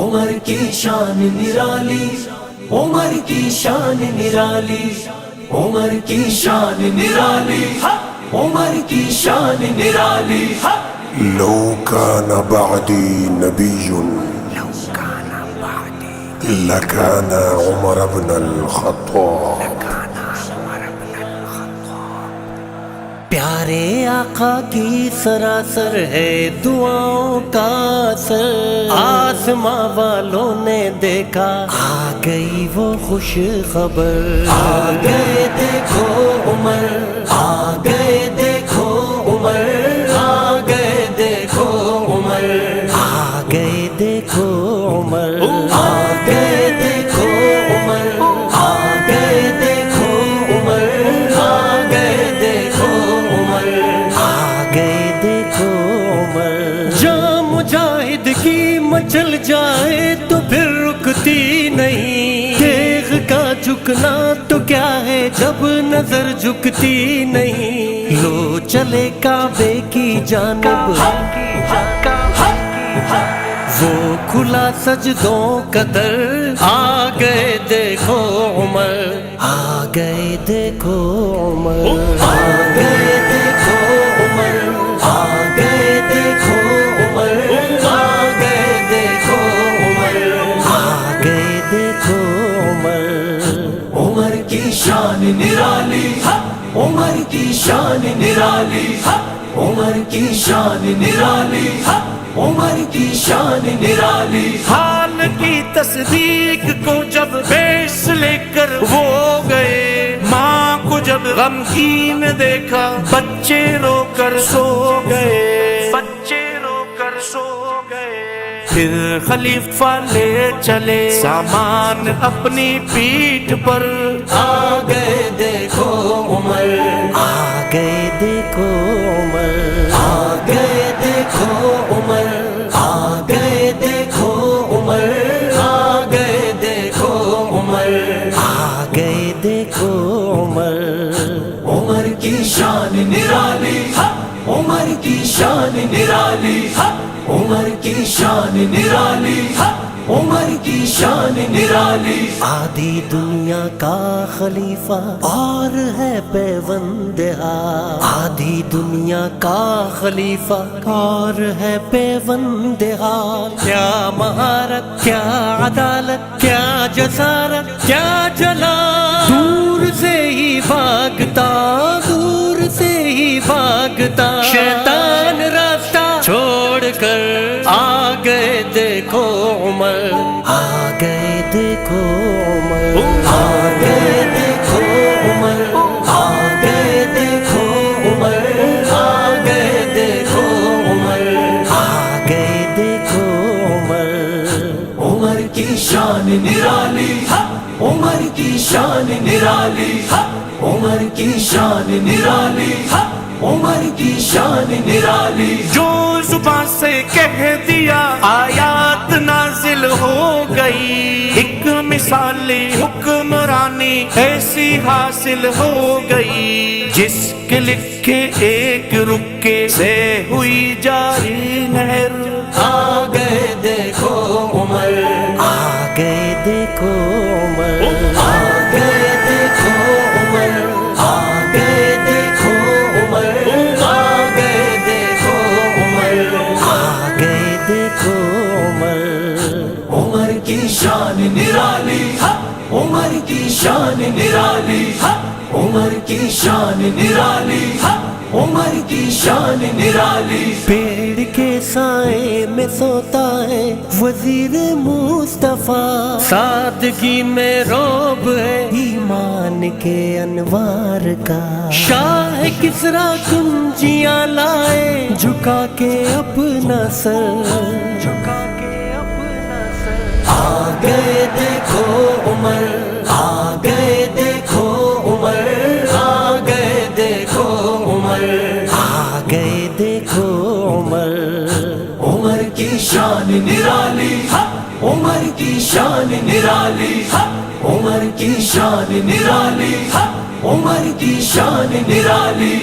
عمر کی شان نرالی، عمر کی شان نرالی، عمر کی شان نرالی، عمر کی شان نرالی۔ لو كان بعدي نبي لكان عمر بن الخطاب۔ پیارے آقا کی سراسر ہے دعاؤں کا اثر، آسماں والوں نے دیکھا آ گئی وہ خوش خبر، آ گئے دیکھو عمر، آ گئے دیکھو عمر، آ گئے دیکھو عمر، آ گئے دیکھو عمر، آ گئے دیکھو عمر، آ گئے دیکھو عمر، آ گئے دیکھو عمر، آ گئے دیکھو عمر۔ جاں مجاہد کی مچل جائے تو پھر رکتی نہیں، دیکھ کا جھکنا تو کیا ہے جب نظر جھکتی نہیں، لو چلے کعبے کی جانب، وہ کھلا سجدوں کا در، آ گئے دیکھو عمر، آ گئے دیکھو عمر، آ گئے دیکھو عمر، آ گئے دیکھو عمر، آ گئے دیکھو عمر، آ گئے دیکھو عمر۔ عمر کی شان نرالی، عمر کی شان نرالی، عمر کی شان نرالی، عمر کی شان نرالی۔ حال کی تصدیق کو جب پیش لے کر وہ گئے، ماں کو جب غمگین دیکھا بچے رو کر سو گئے، بچے رو کر سو گئے۔ پھر خلیفہ لے چلے سامان اپنی پیٹھ پر، آ گئے دیکھو عمر، آ گئے دیکھو عمر، آ گئے دیکھو عمر، آ گئے دیکھو عمر، آ گئے دیکھو عمر، آ گئے دیکھو عمر۔ عمر کی شان نرالی، عمر کی شان نرالی، عمر کی شان نرالی، عمر کی شان نرالی۔ آدھی دنیا کا خلیفہ اور ہے پیوند حال، آدھی دنیا کا خلیفہ اور ہے پیوند حال، کیا مہارت کیا عدالت کیا جسارت کیا جلال، دور سے ہی بھاگتا دور سے ہی بھاگتا شیطان راستہ چھوڑ کر، آ گئے دیکھو عمر، آ گئے دیکھو عمر، آ گئے دیکھو عمر، آ گئے دیکھو عمر، آ گئے دیکھو عمر، آ گئے دیکھو عمر۔ عمر کی شان نرالی، عمر کی شان نرالی، عمر کی شان نرالی، عمر کی شان نرالی۔ جو زبان سے کہہ دیا آیات نازل ہو گئی، ایک مثالی حکمرانی ایسی حاصل ہو گئی، جس کے لکھے ایک رکے سے ہوئی جاری نہر، آ گئے دیکھو عمر، آ گئے دیکھو عمر، آ گئے دیکھو عمر، آ گئے دیکھو عمر، آ گئے دیکھو عمر، آ گئے دیکھو عمر۔ عمر کی شان نرالی، عمر کی شان نرالی، عمر کی شان نرالی، عمر کی شان نرالی۔ پیڑ کے سائے میں سوتا ہے وزیر مصطفیٰ، سادگی میں روب ہے ایمان کے انوار کا، شاہ کسریٰ کنجیاں لائے جھکا کے اپنا سر، جھکا کے اپنا سر، آ گئے دیکھو عمر، آ گئے دیکھو عمر، آ گئے دیکھو عمر، آ گئے دیکھو عمر۔ عمر کی شان نرالی، عمر کی شان نرالی، عمر کی شان نرالی، عمر کی شان نرالی۔